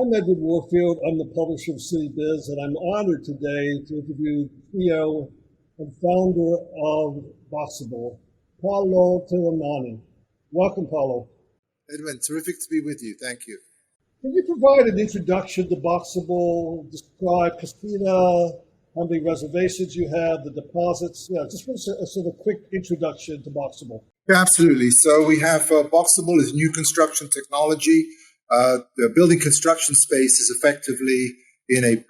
I'm Edward Warfield. I'm the publisher of Citybiz, and I'm honored today to interview CEO and founder of Boxabl, Paolo Tiramani. Welcome, Paolo. Edwin, terrific to be with you. Thank you. Can you provide an introduction to Boxabl, describe Castina, how many reservations you have, the deposits? Just give us a sort of quick introduction to Boxabl. Yeah, absolutely. So we have Boxabl is new construction technology. The building construction space is effectively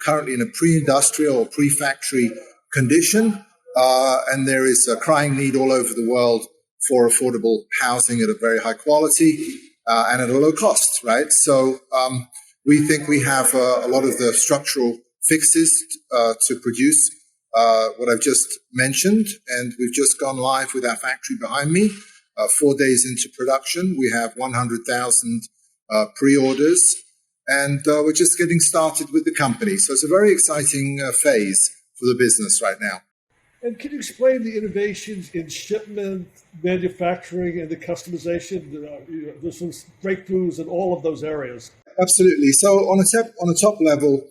currently in a pre-industrial or pre-factory condition, and there is a crying need all over the world for affordable housing at a very high quality and at a low cost, right? So we think we have a lot of the structural fixes to produce what I've just mentioned, and we've just gone live with our factory behind me. 4 days into production, we have 100,000 pre-orders, and we're just getting started with the company. So it's a very exciting phase for the business right now. And can you explain the innovations in shipment, manufacturing, and the customization? There's some breakthroughs in all of those areas. Absolutely. So on a top level,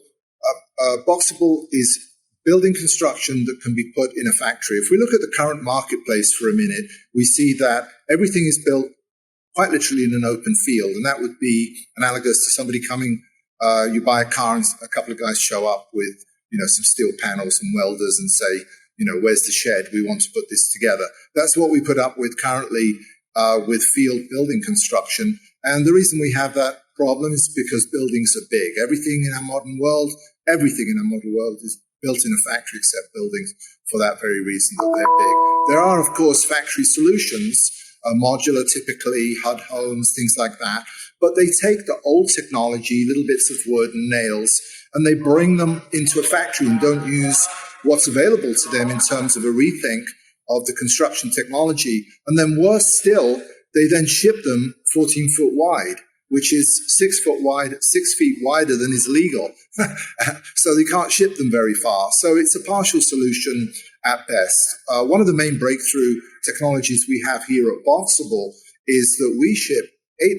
Boxabl is building construction that can be put in a factory. If we look at the current marketplace for a minute, we see that everything is built quite literally in an open field, and that would be analogous to somebody coming. You buy a car, and a couple of guys show up with some steel panels and welders and say, where's the shed? We want to put this together. That's what we put up with currently with field building construction. And the reason we have that problem is because buildings are big. Everything in our modern world is built in a factory except buildings for that very reason that they're big. There are, of course, factory solutions, modular typically, HUD homes, things like that. But they take the old technology, little bits of wood and nails, and they bring them into a factory and don't use what's available to them in terms of a rethink of the construction technology. And then worse still, they then ship them 14 foot wide, which is 6 foot wide, 6 feet wider than is legal. So they can't ship them very far. So it's a partial solution at best. One of the main breakthrough technologies we have here at Boxabl is that we ship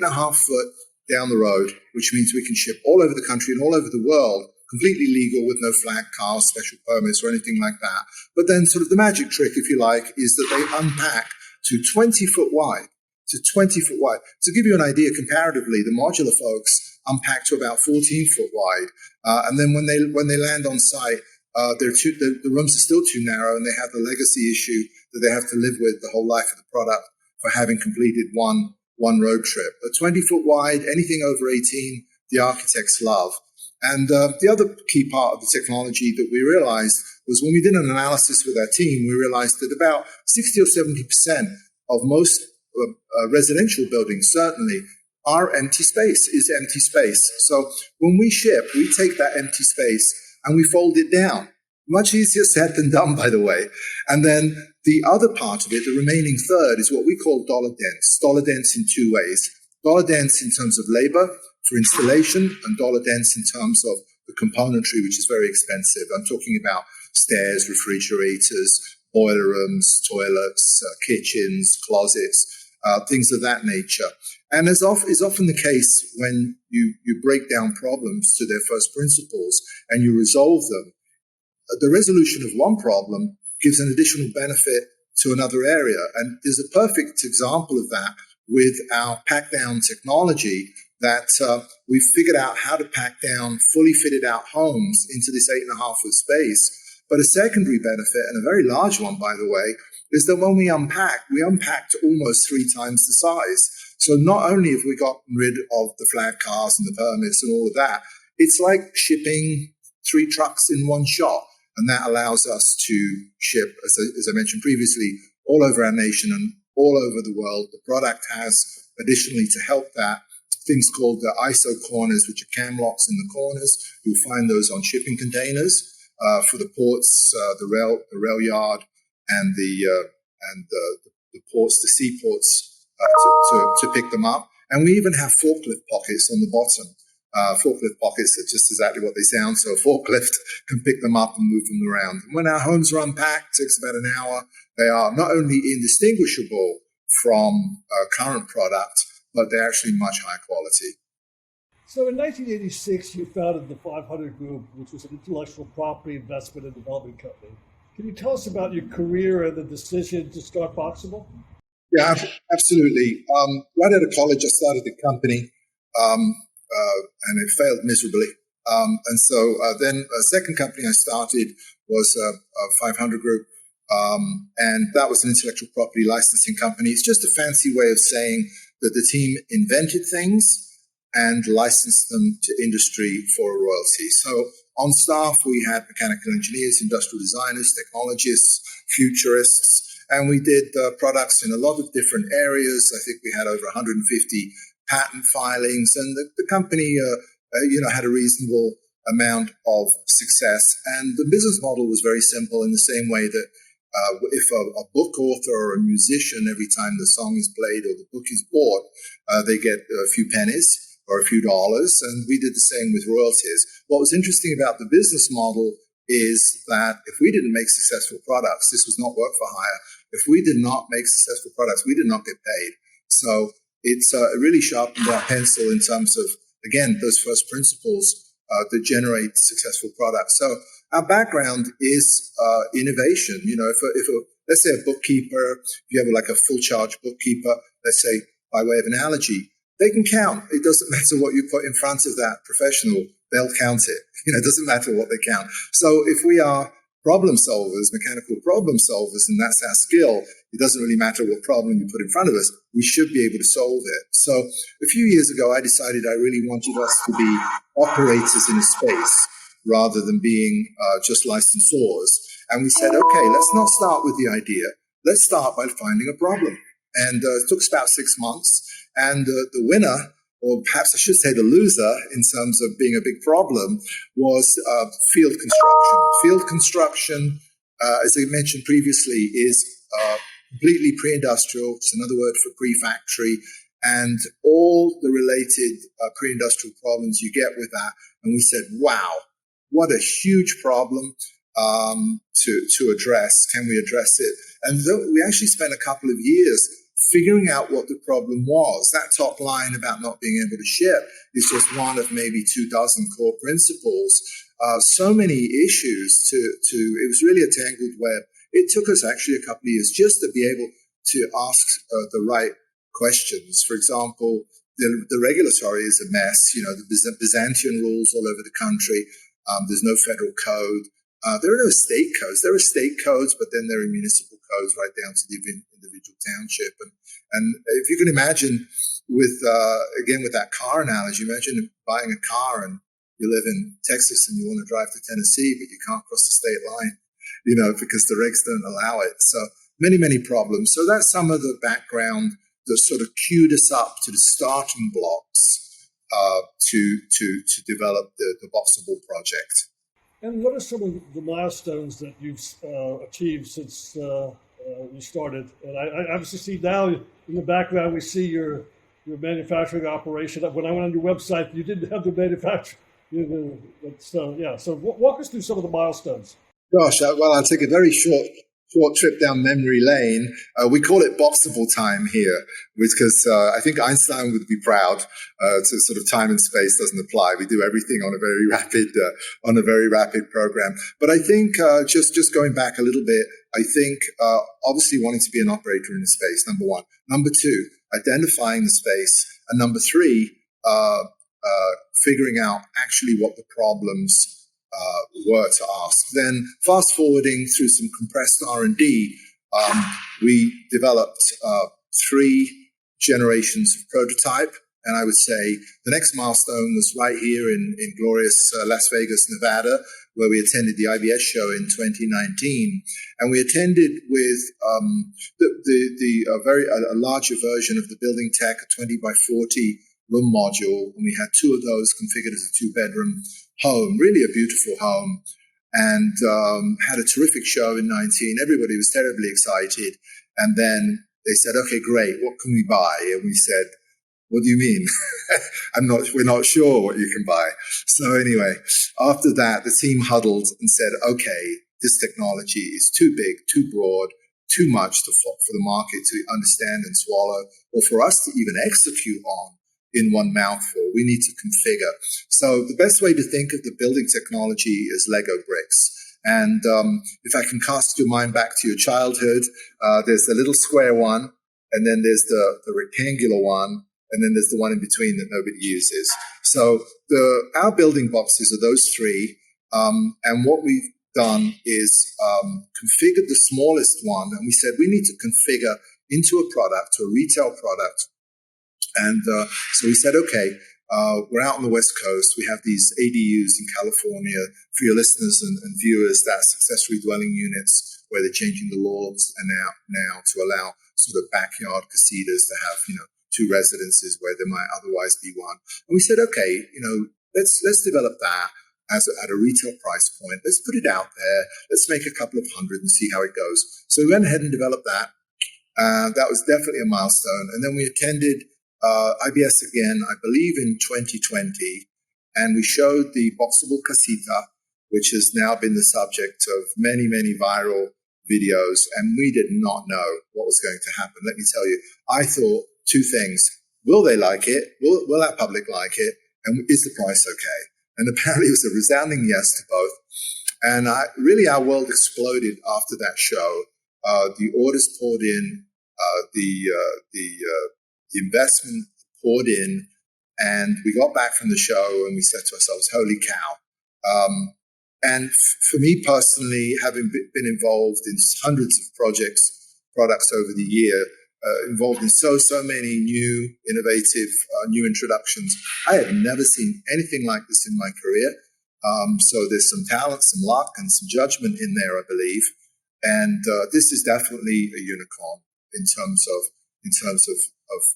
8.5 foot down the road, which means we can ship all over the country and all over the world, completely legal with no flag cars, special permits or anything like that. But then sort of the magic trick, if you like, is that they unpack to 20 foot wide. To give you an idea, comparatively, the modular folks unpack to about 14 foot wide. And then when they land on site, the rooms are still too narrow, and they have the legacy issue that they have to live with the whole life of the product for having completed one road trip. A 20 foot wide, anything over 18, the architects love. And the other key part of the technology that we realized was when we did an analysis with our team, we realized that about 60 or 70% of most residential buildings certainly are empty space. So when we ship, we take that empty space and we fold it down. Much easier said than done, by the way. And then the other part of it, the remaining third, is what we call dollar dense. Dollar dense in two ways. Dollar dense in terms of labor for installation, and dollar dense in terms of the componentry, which is very expensive. I'm talking about stairs, refrigerators, boiler rooms, toilets, kitchens, closets, things of that nature. And as is often the case when you break down problems to their first principles and you resolve them, the resolution of one problem gives an additional benefit to another area. And there's a perfect example of that with our pack down technology, that we've figured out how to pack down fully fitted out homes into this 8.5 foot space. But a secondary benefit, and a very large one, by the way, is that when we unpack to almost 3 times the size. So not only have we gotten rid of the flag cars and the permits and all of that, it's like shipping 3 trucks in one shot. And that allows us to ship, as I mentioned previously, all over our nation and all over the world. The product has, additionally to help that, things called the ISO corners, which are cam locks in the corners. You'll find those on shipping containers for the ports, the rail yard, and the ports, the seaports, to pick them up. And we even have forklift pockets on the bottom. Forklift pockets are just exactly what they sound. So a forklift can pick them up and move them around. And when our homes are unpacked, it takes about an hour. They are not only indistinguishable from current product, but they're actually much higher quality. So in 1986, you founded the 500 Group, which was an intellectual property investment and development company. Can you tell us about your career and the decision to start Boxable? Yeah, absolutely. Right out of college, I started a company, and it failed miserably. Then a second company I started was a 500 Group, and that was an intellectual property licensing company. It's just a fancy way of saying that the team invented things and licensed them to industry for a royalty. So on staff, we had mechanical engineers, industrial designers, technologists, futurists, and we did products in a lot of different areas. I think we had over 150 patent filings, and the company, had a reasonable amount of success. And the business model was very simple, in the same way that if a book author or a musician, every time the song is played or the book is bought, they get a few pennies or a few dollars, and we did the same with royalties. What was interesting about the business model is that if we didn't make successful products, this was not work for hire. If we did not make successful products, we did not get paid. So it's really sharpened our pencil in terms of, again, those first principles that generate successful products. So our background is innovation. Let's say a bookkeeper, if you have like a full charge bookkeeper, let's say by way of analogy, they can count. It doesn't matter what you put in front of that professional, they'll count it. It doesn't matter what they count. So if we are problem solvers, mechanical problem solvers, and that's our skill, it doesn't really matter what problem you put in front of us, we should be able to solve it. So a few years ago, I decided I really wanted us to be operators in a space rather than being just licensors. And we said, okay, let's not start with the idea. Let's start by finding a problem. And it took us about 6 months. And the winner, or perhaps I should say the loser in terms of being a big problem, was field construction. Field construction, as I mentioned previously, is completely pre-industrial. It's another word for pre-factory, and all the related pre-industrial problems you get with that. And we said, wow, what a huge problem to address. Can we address it? And we actually spent a couple of years figuring out what the problem was. That top line about not being able to ship is just one of maybe 24 core principles. So many issues it was really a tangled web. It took us actually a couple of years just to be able to ask the right questions. For example, the regulatory is a mess. The Byzantine rules all over the country. There's no federal code. There are no state codes. There are state codes, but then there are municipal codes right down to the individual township. And if you can imagine with that car analogy, imagine buying a car and you live in Texas and you want to drive to Tennessee, but you can't cross the state line, because the regs don't allow it. So many, many problems. So that's some of the background that sort of queued us up to the starting blocks to develop the Boxabl project. And what are some of the milestones that you've achieved since you started? And I obviously see now in the background, we see your manufacturing operation. When I went on your website, you didn't have the manufacturing. So walk us through some of the milestones. Gosh, I'll take a very short trip down memory lane. We call it Boxabl time here, because I think Einstein would be proud. To sort of time and space doesn't apply. We do everything on a very rapid program. But I think just going back a little bit, I think obviously wanting to be an operator in the space, number one. Number two, identifying the space, and number three, figuring out actually what the problems were to ask. Then fast forwarding through some compressed R&D, we developed 3 generations of prototype. And I would say the next milestone was right here in glorious Las Vegas, Nevada, where we attended the IBS show in 2019. And we attended with a larger version of the Building Tech, a 20 by 40 room module. And we had 2 of those configured as a 2-bedroom home, really a beautiful home, and had a terrific show in 19. Everybody was terribly excited. And then they said, okay, great, what can we buy? And we said, what do you mean? We're not sure what you can buy. So anyway, after that, the team huddled and said, okay, this technology is too big, too broad, too much for the market to understand and swallow, or for us to even execute on. in one mouthful. We need to configure. So the best way to think of the building technology is Lego bricks. And if I can cast your mind back to your childhood, there's the little square one, and then there's the rectangular one, and then there's the one in between that nobody uses. So our building boxes are those three. And what we've done is configured the smallest one, and we said we need to configure into a product, a retail product. And so we said, okay, we're out on the West Coast. We have these ADUs in California. For your listeners and viewers, that's accessory dwelling units where they're changing the laws and now to allow sort of backyard casitas to have, two residences where there might otherwise be one. And we said, okay, let's develop that at a retail price point. Let's put it out there. Let's make a couple of hundred and see how it goes. So we went ahead and developed that. That was definitely a milestone. And then we attended IBS again, I believe in 2020, and we showed the Boxabl casita, which has now been the subject of many, many viral videos, and we did not know what was going to happen. Let me tell you, I thought two things. Will they like it? Will our public like it? And is the price okay? And apparently it was a resounding yes to both. And really our world exploded after that show. The orders poured in, the investment poured in, and we got back from the show and we said to ourselves, holy cow. And for me personally, having been involved in hundreds of products over the year, involved in so many new, innovative, new introductions, I have never seen anything like this in my career. So there's some talent, some luck, and some judgment in there, I believe. And this is definitely a unicorn in terms of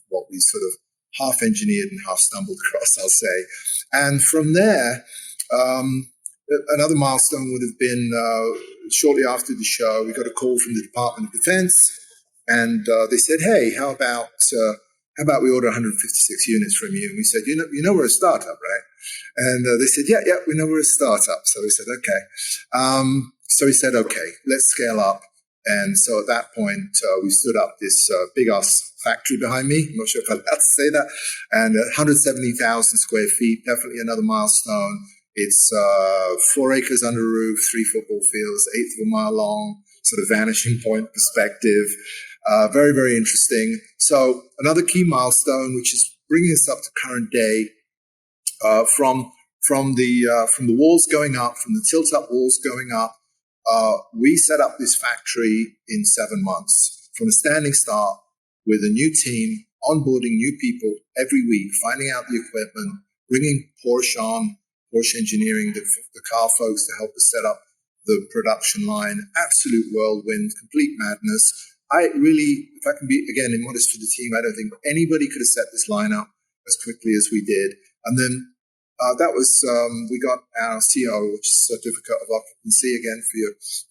what we sort of half engineered and half stumbled across, I'll say. And from there, another milestone would have been shortly after the show, we got a call from the Department of Defense, and they said, "Hey, how about we order 156 units from you?" And we said, "You know, we're a startup, right?" And they said, "Yeah, we know we're a startup." So we said, "Okay." So we said, "Okay, let's scale up." And so at that point, we stood up this big-ass factory behind me. I'm not sure if I'm allowed to say that. And 170,000 square feet, definitely another milestone. It's 4 acres under a roof, 3 football fields, 1/8 of a mile long, sort of vanishing point perspective. Very, very interesting. So another key milestone, which is bringing us up to current day, from the walls going up, from the tilt-up walls going up, we set up this factory in 7 months from a standing start with a new team, onboarding new people every week, finding out the equipment, bringing Porsche Engineering, the car folks to help us set up the production line. Absolute whirlwind, complete madness. I really, if I can be, again, immodest for the team, I don't think anybody could have set this line up as quickly as we did. And then that was, we got our CO, which is Certificate of Occupancy, again, for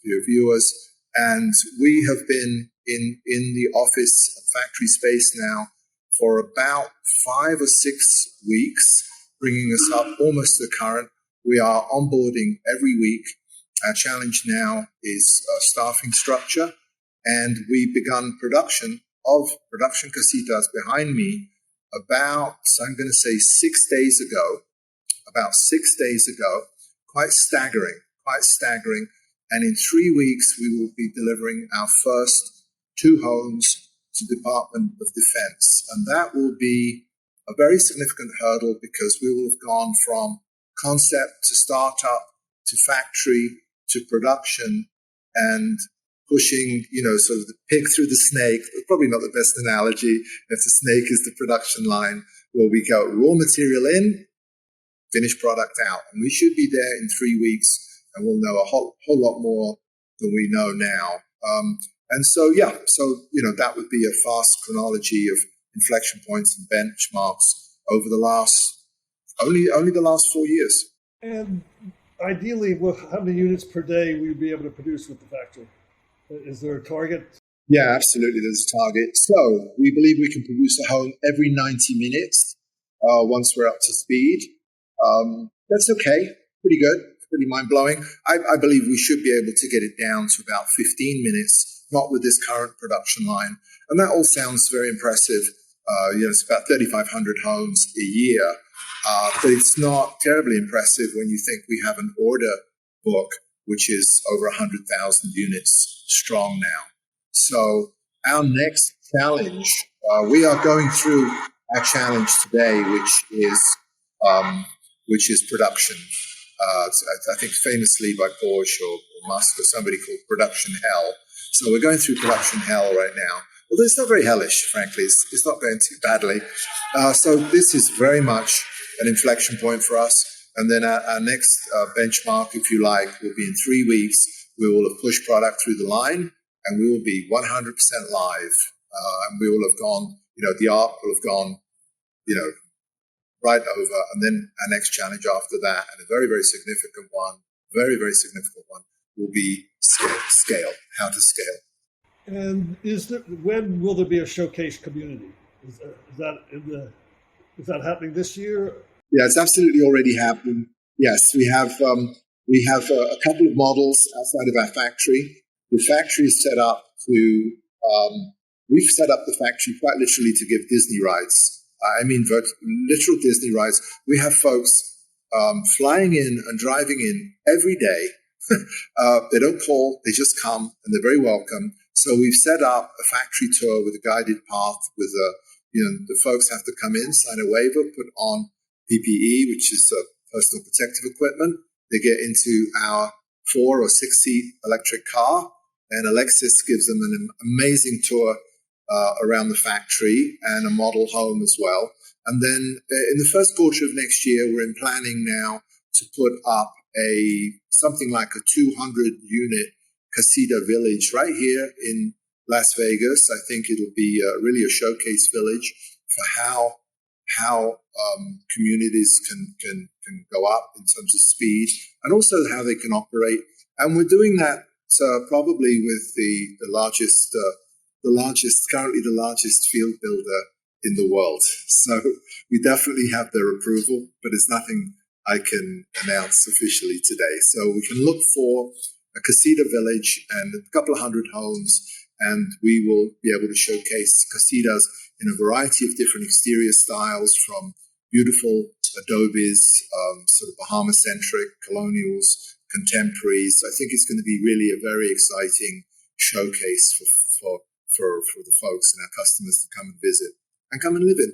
your viewers. And we have been in the office factory space now for about 5 or 6 weeks, bringing us up almost to current. We are onboarding every week. Our challenge now is staffing structure. And we begun production casitas behind me about, I'm going to say 6 days ago. About 6 days ago, quite staggering. And in 3 weeks, we will be delivering our first 2 homes to the Department of Defense. And that will be a very significant hurdle because we will have gone from concept to startup to factory to production and pushing, sort of the pig through the snake. Probably not the best analogy if the snake is the production line, where we go raw material in, finished product out. And we should be there in 3 weeks, and we'll know a whole lot more than we know now. That would be a fast chronology of inflection points and benchmarks over the last, only the last 4 years. And ideally, how many units per day will you be able to produce with the factory? Is there a target? Yeah, absolutely. There's a target. So we believe we can produce a home every 90 minutes once we're up to speed. That's okay. Pretty good. Pretty mind-blowing. I believe we should be able to get it down to about 15 minutes, not with this current production line. And that all sounds very impressive. It's about 3,500 homes a year, but it's not terribly impressive when you think we have an order book which is over 100,000 units strong now. So our next challenge, we are going through our challenge today, which is production. I think famously by Porsche or Musk or somebody called production hell. So we're going through production hell right now. Although it's not very hellish, frankly. It's not going too badly. So this is very much an inflection point for us. And then our next benchmark, if you like, will be in 3 weeks. We will have pushed product through the line and we will be 100% live. And we will have gone, the arc will have gone, right over. And then our next challenge after that, and a very, very significant one, will be scale, how to scale. And when will there be a showcase community? Is that happening this year? Yeah, it's absolutely already happening. Yes, we have a couple of models outside of our factory. The factory is set up to. We've set up the factory quite literally to give Disney rides. Literal Disney rides. We have folks flying in and driving in every day. They don't call; they just come, and they're very welcome. So we've set up a factory tour with a guided path. The folks have to come in, sign a waiver, put on PPE, which is personal protective equipment. They get into our 4 or 6 seat electric car, and Alexis gives them an amazing tour around the factory and a model home as well. And then in the first quarter of next year, we're in planning now to put up something like a 200 unit casita village right here in Las Vegas. I think it'll be really a showcase village for how communities can go up in terms of speed and also how they can operate. And we're doing that probably with currently the largest field builder in the world. So we definitely have their approval, but it's nothing I can announce officially today. So we can look for a casita village and a couple of hundred homes, and we will be able to showcase casitas in a variety of different exterior styles, from beautiful adobes, sort of Bahama-centric, colonials, contemporaries. I think it's going to be really a very exciting showcase for the folks and our customers to come and visit and come and live in.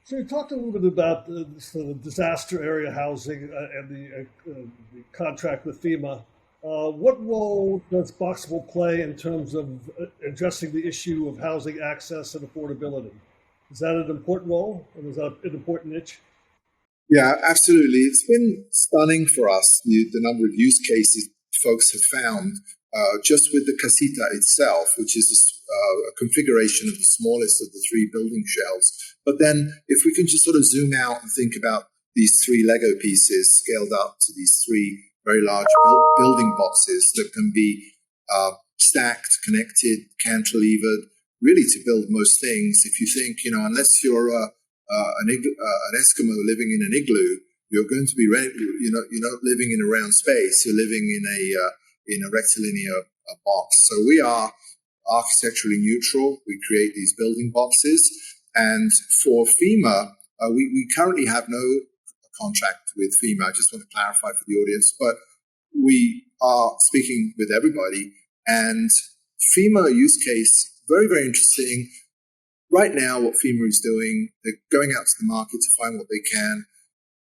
So you talked a little bit about the disaster area housing and the contract with FEMA. What role does Boxabl play in terms of addressing the issue of housing access and affordability? Is that an important role, and is that an important niche? Yeah, absolutely. It's been stunning for us, the number of use cases folks have found just with the casita itself, which is a configuration of the smallest of the 3 building shells. But then if we can just sort of zoom out and think about these 3 Lego pieces scaled up to these 3 very large building boxes that can be stacked, connected, cantilevered, really to build most things. If you think, unless you're an Eskimo living in an igloo, you're going to be you're not living in a round space. You're living in a rectilinear box. So we are architecturally neutral. We create these building boxes, and for FEMA, we currently have no contract with FEMA. I just want to clarify for the audience, but we are speaking with everybody. And FEMA use case, very, very interesting. Right now, what FEMA is doing, they're going out to the market to find what they can.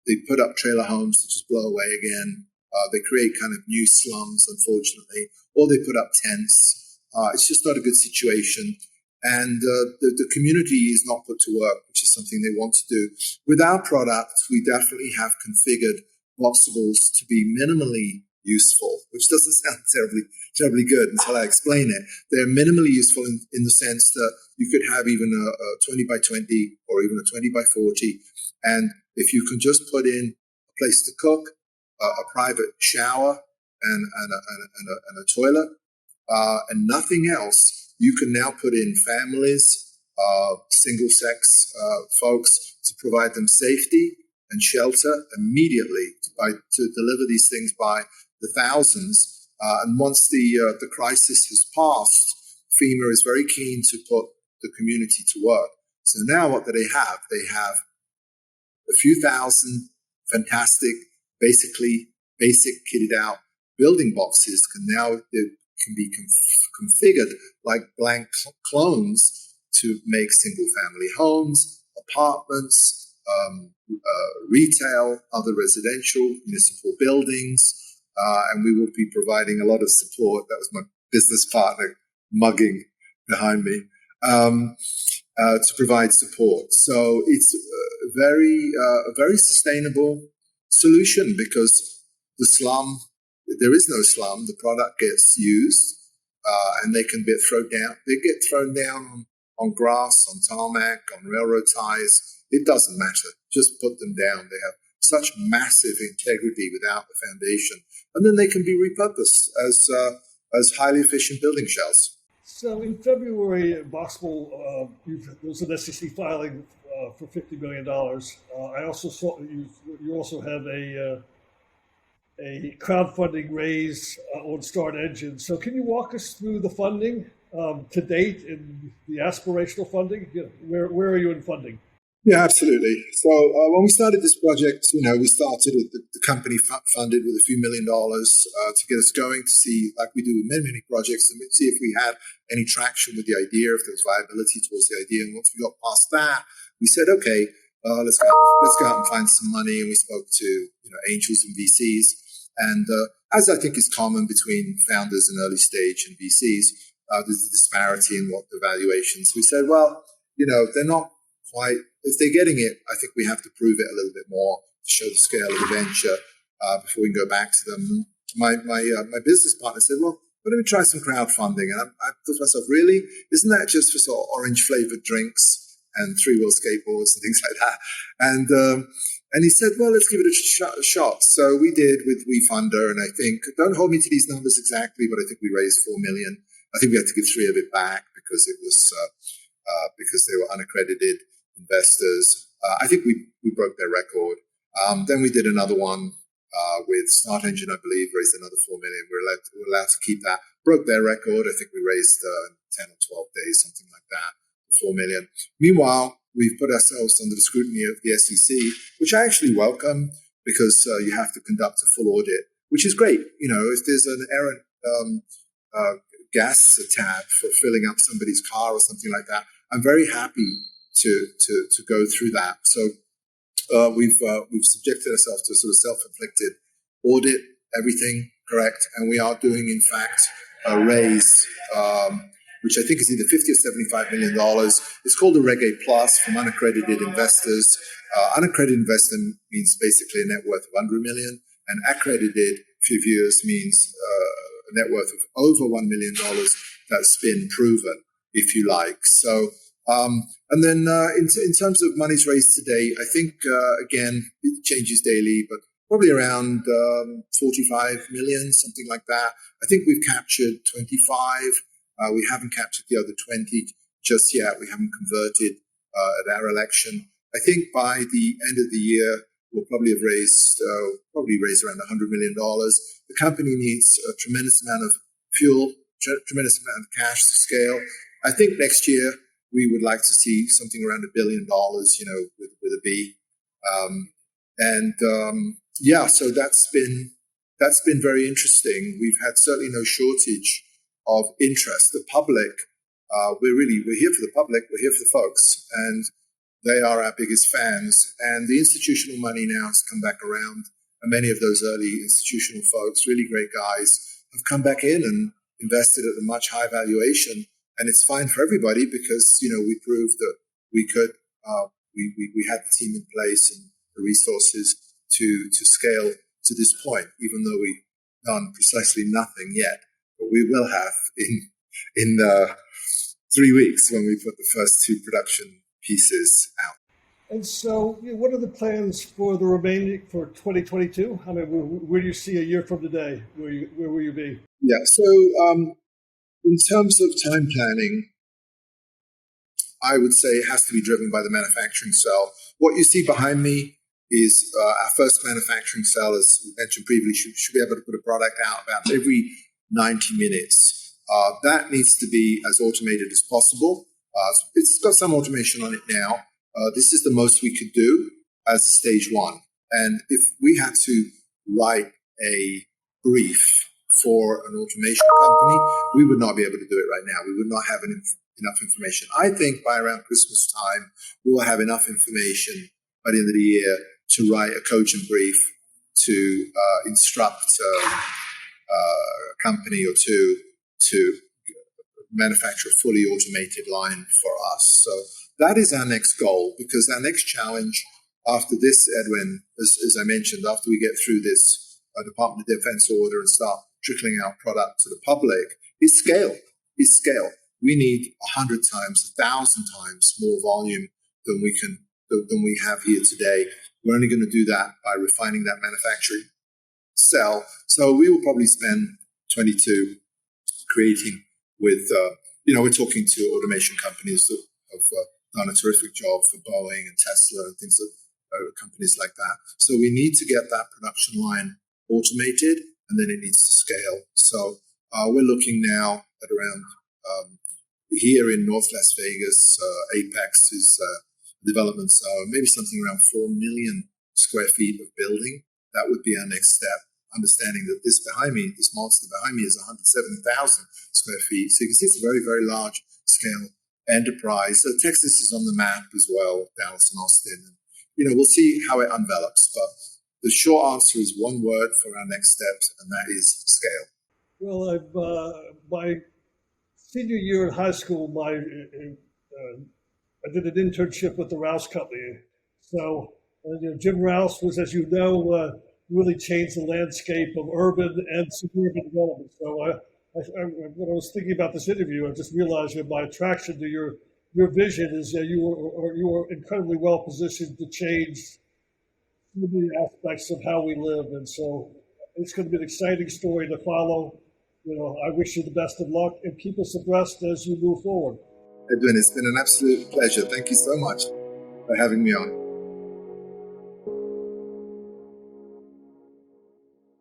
They put up trailer homes to just blow away again. They create kind of new slums, unfortunately, or they put up tents. It's just not a good situation. And the community is not put to work, which is something they want to do. With our product, we definitely have configured Boxables to be minimally useful, which doesn't sound terribly good until I explain it. They're minimally useful in the sense that you could have even a 20 by 20 or even a 20 by 40. And if you can just put in a place to cook, a private shower, and a toilet, and nothing else, you can now put in families, single-sex folks, to provide them safety and shelter immediately to deliver these things by the thousands. And once the crisis has passed, FEMA is very keen to put the community to work. So now what do they have? They have a few thousand fantastic, basically basic kitted out building boxes can be configured like blank clones to make single family homes, apartments, retail, other residential, municipal buildings. And we will be providing a lot of support. That was my business partner mugging behind me. To provide support. So it's a very sustainable solution because the slum, there is no slum. The product gets used and they can get thrown down. They get thrown down on grass, on tarmac, on railroad ties. It doesn't matter. Just put them down. They have such massive integrity without the foundation. And then they can be repurposed as highly efficient building shells. So in February, Boxabl, there was an SEC filing for $50 million. I also saw you also have a crowdfunding raise on Start Engine. So can you walk us through the funding to date and the aspirational funding? Where are you in funding? Yeah, absolutely. So when we started this project, we started with the company funded with a few $1 million to get us going, to see, like we do with many, many projects, and see if we had any traction with the idea, if there was viability towards the idea. And once we got past that, we said, okay, let's go out and find some money. And we spoke to angels and VCs. And as I think is common between founders and early stage and VCs, there's a disparity in what the valuations. We said, well, they're not quite, if they're getting it, I think we have to prove it a little bit more to show the scale of the venture before we can go back to them. My business partner said, well, why don't we try some crowdfunding? And I thought to myself, really? Isn't that just for sort of orange flavored drinks and three-wheel skateboards and things like that? And he said, well, let's give it a shot. So we did with WeFunder, and I think, don't hold me to these numbers exactly, but I think we raised $4 million. I think we had to give 3 of it back because it was because they were unaccredited investors. I think we broke their record. Then we did another one with Start Engine, I believe, raised another $4 million. We're allowed to keep that. Broke their record. I think we raised 10 or 12 days, something like that, for $4 million. Meanwhile, we've put ourselves under the scrutiny of the SEC, which I actually welcome because you have to conduct a full audit, which is great. If there's an errant gas tab for filling up somebody's car or something like that, I'm very happy to go through that. So we've subjected ourselves to a sort of self-inflicted audit, everything correct, and we are doing, in fact, a raise, which I think is either $50 or $75 million. It's called a Reg A Plus from unaccredited investors. Unaccredited investment means basically a net worth of under $1 million, and accredited, for viewers, means a net worth of over $1 million that's been proven, if you like. So, and then in terms of monies raised today, I think, again, it changes daily, but probably around 45 million, something like that. I think we've captured 25. We haven't captured the other 20 just yet. We haven't converted at our election. I think by the end of the year, we'll probably have raised around $100 million. The company needs a tremendous amount of fuel, tremendous amount of cash to scale. I think next year we would like to see something around $1 billion, with a B. So that's been very interesting. We've had certainly no shortage of interest. The public, we're here for the public, we're here for the folks, and they are our biggest fans. And the institutional money now has come back around, and many of those early institutional folks, really great guys, have come back in and invested at a much higher valuation. And it's fine for everybody because, we proved that we could, we had the team in place and the resources to scale to this point, even though we've done precisely nothing yet. But we will have in 3 weeks when we put the first 2 production pieces out. And so, what are the plans for the remaining for 2022? I mean, where do you see a year from today? Where will you be? Yeah. So, in terms of time planning, I would say it has to be driven by the manufacturing cell. What you see behind me is our first manufacturing cell, as we mentioned previously, should be able to put a product out about every 90 minutes. That needs to be as automated as possible. It's got some automation on it now. This is the most we could do as stage one. And if we had to write a brief for an automation company, we would not be able to do it right now. We would not have enough information. I think by around Christmas time, we will have enough information by the end of the year to write a coaching brief to instruct a company or two to manufacture a fully automated line for us. So that is our next goal, because our next challenge after this, Edwin, as I mentioned, after we get through this Department of Defense order and start trickling out product to the public, is scale. We need 100 times, 1,000 times more volume than we have here today. We're only going to do that by refining that manufacturing cell. So we will probably spend 22 creating with, we're talking to automation companies that have done a terrific job for Boeing and Tesla and things that companies like that. So we need to get that production line automated, and then it needs to scale. So we're looking now at around here in North Las Vegas, Apex is development zone, maybe something around 4 million square feet of building. That would be our next step. Understanding that this monster behind me is 170,000 square feet. So you can see it's a very, very large scale enterprise. So Texas is on the map as well, Dallas and Austin. We'll see how it envelops. But the short answer is one word for our next steps, and that is scale. Well, my senior year in high school, I did an internship with the Rouse Company. So Jim Rouse was, as you know, really changed the landscape of urban and suburban development. So when I was thinking about this interview, I just realized that my attraction to your vision is that you are incredibly well positioned to change so many aspects of how we live. And so it's going to be an exciting story to follow. I wish you the best of luck and keep us abreast as you move forward. Edwin, it's been an absolute pleasure. Thank you so much for having me on.